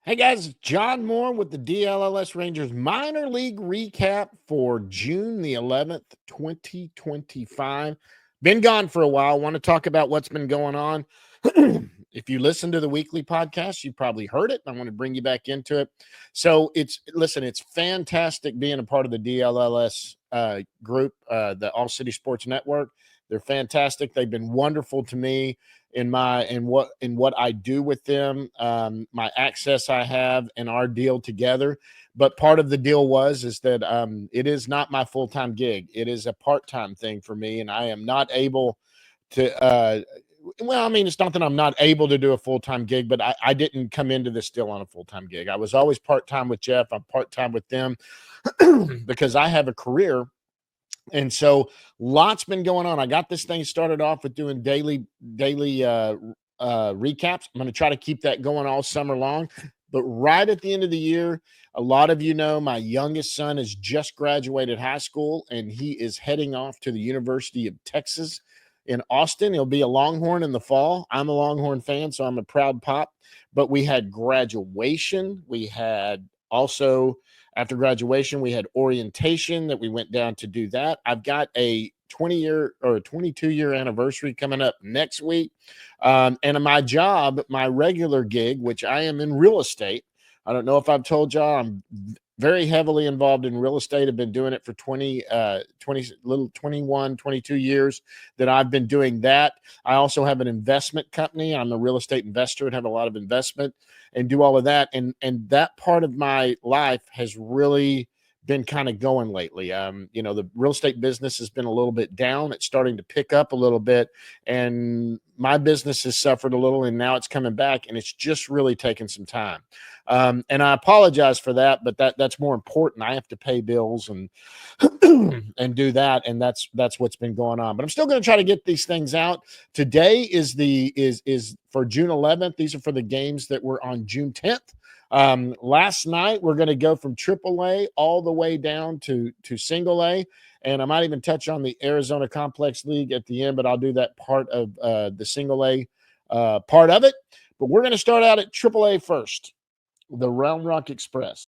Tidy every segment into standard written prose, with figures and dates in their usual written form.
Hey guys, John Moore with the DLLS Rangers minor league recap for June the 11th, 2025. Been gone for a while. Want to talk about what's been going on. If you listen to the weekly podcast, you probably heard it. I want to bring you back into it. So it's fantastic being a part of the DLLS group, the All City Sports Network. They're fantastic. They've been wonderful to me in what I do with them, my access I have, and our deal together. But part of the deal is that it is not my full time gig. It is a part time thing for me, and I am not able to. Well, I mean, it's not that I'm not able to do a full time gig, but I didn't come into this deal on a full time gig. I was always part time with Jeff. I'm part time with them because I have a career. And so lots been going on. I got this thing started off with doing daily recaps. I'm going to try to keep that going all summer long. But right at the end of the year, a lot of you know my youngest son has just graduated high school and he is heading off to the University of Texas in Austin. He'll be a Longhorn in the fall. I'm a Longhorn fan, so I'm a proud pop. But we had graduation. We had also, after graduation, we had orientation that we went down to do that. I've got a 20-year or 22-year anniversary coming up next week. And my job, my regular gig, which I am in real estate. I don't know if I've told y'all, I'm very heavily involved in real estate. I've been doing it for 21, 22 years that I've been doing that. I also have an investment company. I'm a real estate investor and have a lot of investment and do all of that. And that part of my life has really been kind of going lately. The real estate business has been a little bit down. It's starting to pick up a little bit, and my business has suffered a little, and now it's coming back, and it's just really taken some time. And I apologize for that, but that's more important. I have to pay bills and and do that, and that's what's been going on. But I'm still going to try to get these things out. Today is for June 11th. These are for the games that were on June 10th. Last night, we're going to go from AAA all the way down to single A. And I might even touch on the Arizona Complex League at the end, but I'll do that part of the single A part of it. But we're going to start out at AAA first, the Round Rock Express.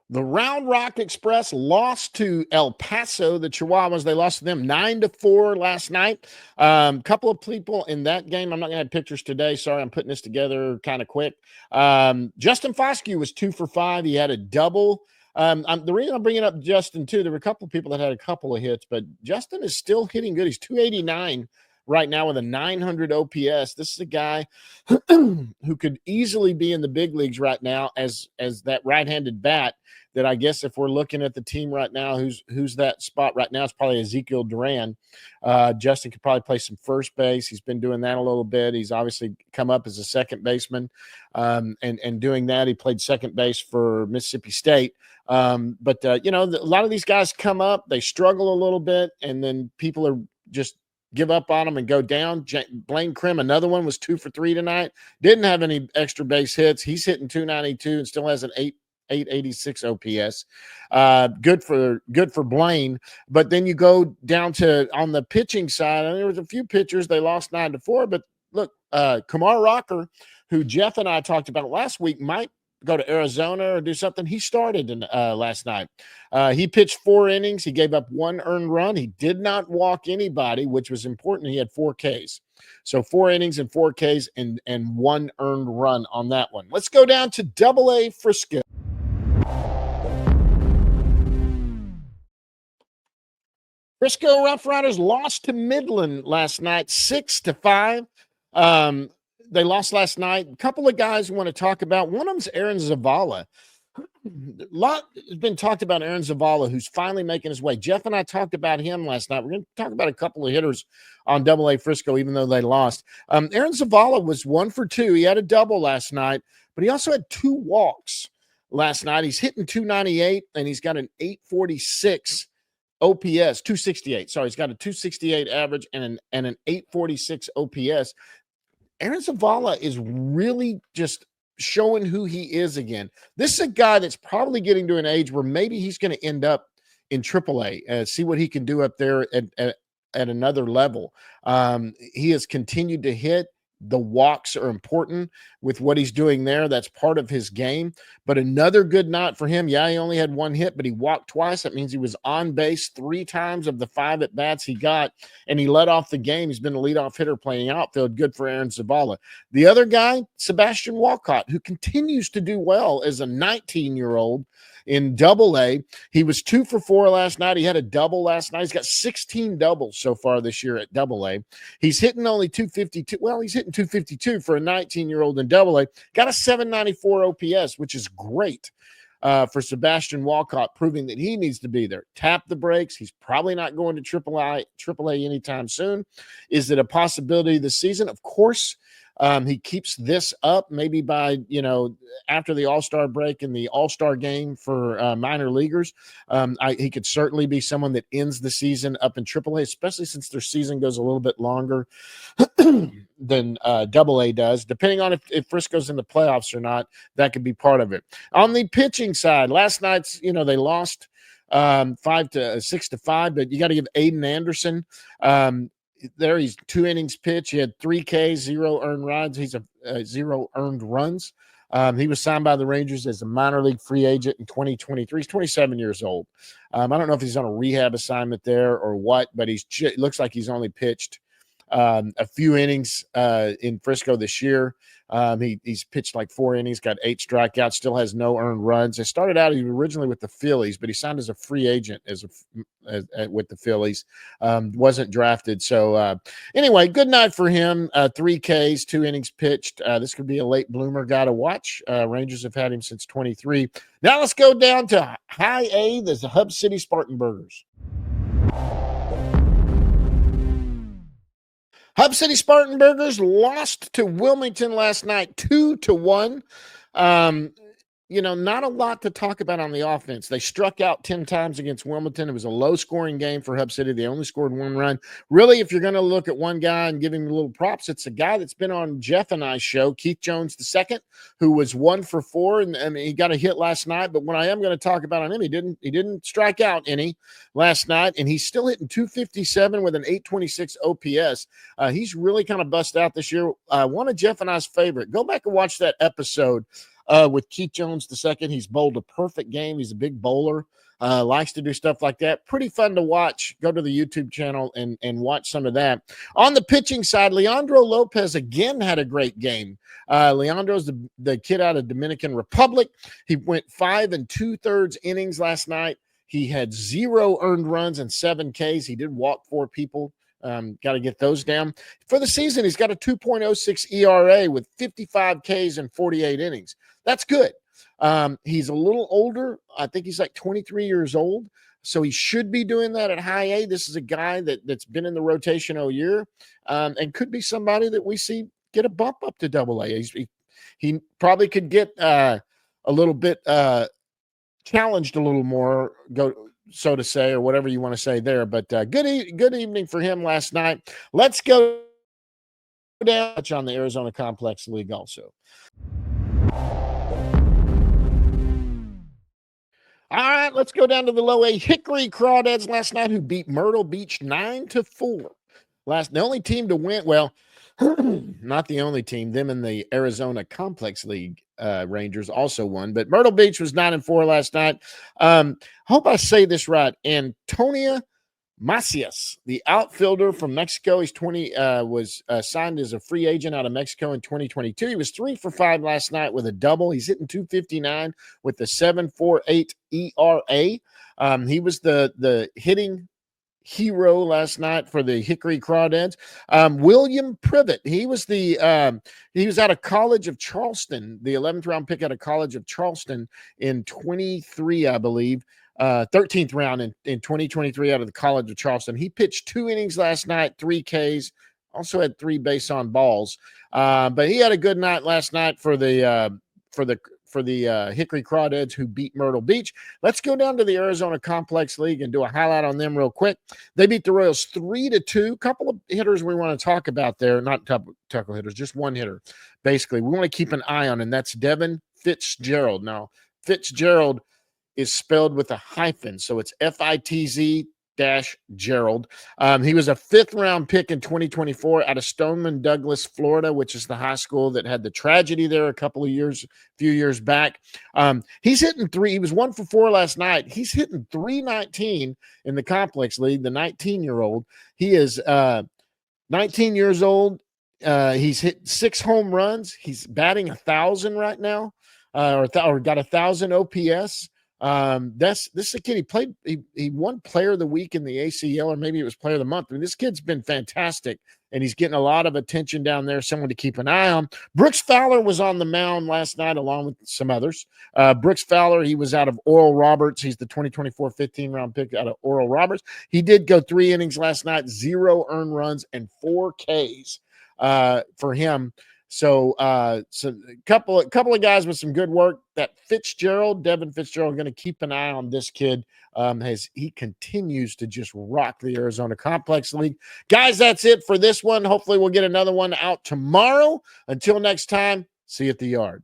The Round Rock Express lost to El Paso, the Chihuahuas. They lost to them 9-4 last night. Couple of people in that game. I'm not going to have pictures today. Sorry, I'm putting this together kind of quick. Justin Foscue was 2 for 5. He had a double. The reason I'm bringing up Justin, too, there were a couple of people that had a couple of hits, but Justin is still hitting good. He's 289 right now with a 900 OPS. This is a guy who could easily be in the big leagues right now as that right-handed bat. That I guess if we're looking at the team right now, who's that spot right now? It's probably Ezekiel Duran. Justin could probably play some first base. He's been doing that a little bit. He's obviously come up as a second baseman, and doing that. He played second base for Mississippi State. But a lot of these guys come up, they struggle a little bit, and then people are just give up on them and go down. Blaine Krim, another one, was 2 for 3 tonight. Didn't have any extra base hits. He's hitting 292 and still has an 886 OPS. Good for Blaine. But then you go down to on the pitching side, and there was a few pitchers they lost 9-4. But look, Kumar Rocker, who Jeff and I talked about last week, might go to Arizona or do something. He started last night. He pitched 4 innings. He gave up 1 earned run. He did not walk anybody, which was important. He had 4 Ks. So 4 innings and 4 Ks and 1 earned run on that one. Let's go down to AA Frisco. Frisco Rough Riders lost to Midland last night, 6-5. They lost last night. A couple of guys we want to talk about. One of them's Aaron Zavala. A lot has been talked about Aaron Zavala, who's finally making his way. Jeff and I talked about him last night. We're going to talk about a couple of hitters on AA Frisco, even though they lost. Aaron Zavala was 1 for 2. He had a double last night, but he also had 2 walks last night. He's hitting 298, and he's got an 846 OPS, 268. Sorry, he's got a 268 average and an 846 OPS. Aaron Zavala is really just showing who he is again. This is a guy that's probably getting to an age where maybe he's going to end up in AAA. See what he can do up there at another level. He has continued to hit. The walks are important with what he's doing there. That's part of his game. But another good night for him. Yeah, he only had one hit, but he walked twice. That means he was on base 3 times of the 5 at bats he got, and he led off the game. He's been a leadoff hitter playing outfield. Good for Aaron Zavala. The other guy, Sebastian Walcott, who continues to do well as a 19-year-old in Double-A. He was 2 for 4 last night. He had a double last night. He's got 16 doubles so far this year at Double-A. He's hitting only 252. Well, he's hitting 252 for a 19-year-old in Double-A. Got a 794 OPS, which is great for Sebastian Walcott, proving that he needs to be there. Tap the brakes. He's probably not going to AAA anytime soon. Is it a possibility this season? Of course. He keeps this up maybe by, after the All-Star break and the All-Star game for minor leaguers. He could certainly be someone that ends the season up in AAA, especially since their season goes a little bit longer than Double-A does. Depending on if Frisco's in the playoffs or not, that could be part of it. On the pitching side, last night's, they lost 6-5, but you got to give Aiden Anderson there. He's 2 innings pitched. He had 3 Ks, 0 earned runs. He's a 0 earned runs. He was signed by the Rangers as a minor league free agent in 2023. He's 27 years old. I don't know if he's on a rehab assignment there or what, but it looks like he's only pitched a few innings in Frisco this year. He's pitched like 4 innings, got 8 strikeouts, still has no earned runs. He started out originally with the Phillies, but he signed as a free agent with the Phillies. Wasn't drafted. So anyway, good night for him. 3 Ks, 2 innings pitched. This could be a late bloomer guy to watch. Rangers have had him since 23. Now let's go down to High A. There's the Hub City Spartanburgers. Hub City Spartanburgers lost to Wilmington last night 2-1. Not a lot to talk about on the offense. They struck out 10 times against Wilmington. It was a low-scoring game for Hub City. They only scored 1 run. Really, if you're going to look at one guy and give him a little props, it's a guy that's been on Jeff and I's show, Keith Jones II, who was 1 for 4, and he got a hit last night. But what I am going to talk about on him, he didn't strike out any last night, and he's still hitting 257 with an 826 OPS. He's really kind of bust out this year. One of Jeff and I's favorite. Go back and watch that episode with Keith Jones II. He's bowled a perfect game. He's a big bowler, likes to do stuff like that. Pretty fun to watch. Go to the YouTube channel and watch some of that. On the pitching side, Leandro Lopez again had a great game. Leandro's the kid out of Dominican Republic. He went 5 2/3 innings last night. He had 0 earned runs and 7 Ks. He did walk 4 people. Got to get those down. For the season, he's got a 2.06 ERA with 55 Ks and 48 innings. That's good. He's a little older. I think he's like 23 years old. So he should be doing that at High A. This is a guy that's been in the rotation all year and could be somebody that we see get a bump up to Double-A. He probably could get a little bit challenged a little more, so to say, or whatever you want to say there. But good evening for him last night. Let's go down on the Arizona Complex League also. All right, let's go down to the Low A. Hickory Crawdads last night, who beat Myrtle Beach 9-4. The only team to win, well, not the only team. Them in the Arizona Complex League Rangers also won, but Myrtle Beach was 9-4 last night. Hope I say this right. Antonia Macias, the outfielder from Mexico. He's 20. Was signed as a free agent out of Mexico in 2022. He was 3 for 5 last night with a double. He's hitting 259 with the 7.48 ERA. He was the hitting hero last night for the Hickory Crawdads. William Privet, he was out of College of Charleston, the 11th round pick out of College of Charleston in 23, I believe. 13th round in 2023 out of the College of Charleston. He pitched 2 innings last night, 3 Ks, also had 3 base on balls. But he had a good night last night for the Hickory Crawdads, who beat Myrtle Beach. Let's go down to the Arizona Complex League and do a highlight on them real quick. They beat the Royals 3-2. Couple of hitters we want to talk about there, not couple hitters, just one hitter. Basically, we want to keep an eye on, and that's Devin Fitzgerald. Now, Fitzgerald is spelled with a hyphen, so it's Fitz Gerald. He was a 5th-round pick in 2024 out of Stoneman Douglas, Florida, which is the high school that had the tragedy there a few years back. He's hitting three. He was 1 for 4 last night. He's hitting 319 in the complex league, the 19-year-old. He is 19 years old. He's hit 6 home runs. He's batting 1,000 right now, or got 1,000 OPS. This is a kid. He won player of the week in the ACL, or maybe it was player of the month. I mean, this kid's been fantastic, and he's getting a lot of attention down there. Someone to keep an eye on. Brooks Fowler was on the mound last night along with some others. Brooks Fowler, he was out of Oral Roberts. He's the 2024 15-round pick out of Oral Roberts. He did go 3 innings last night, 0 earned runs and 4 Ks for him. So a couple of guys with some good work. That Devin Fitzgerald, going to keep an eye on this kid as he continues to just rock the Arizona Complex League. Guys, that's it for this one. Hopefully we'll get another one out tomorrow. Until next time, see you at the yard.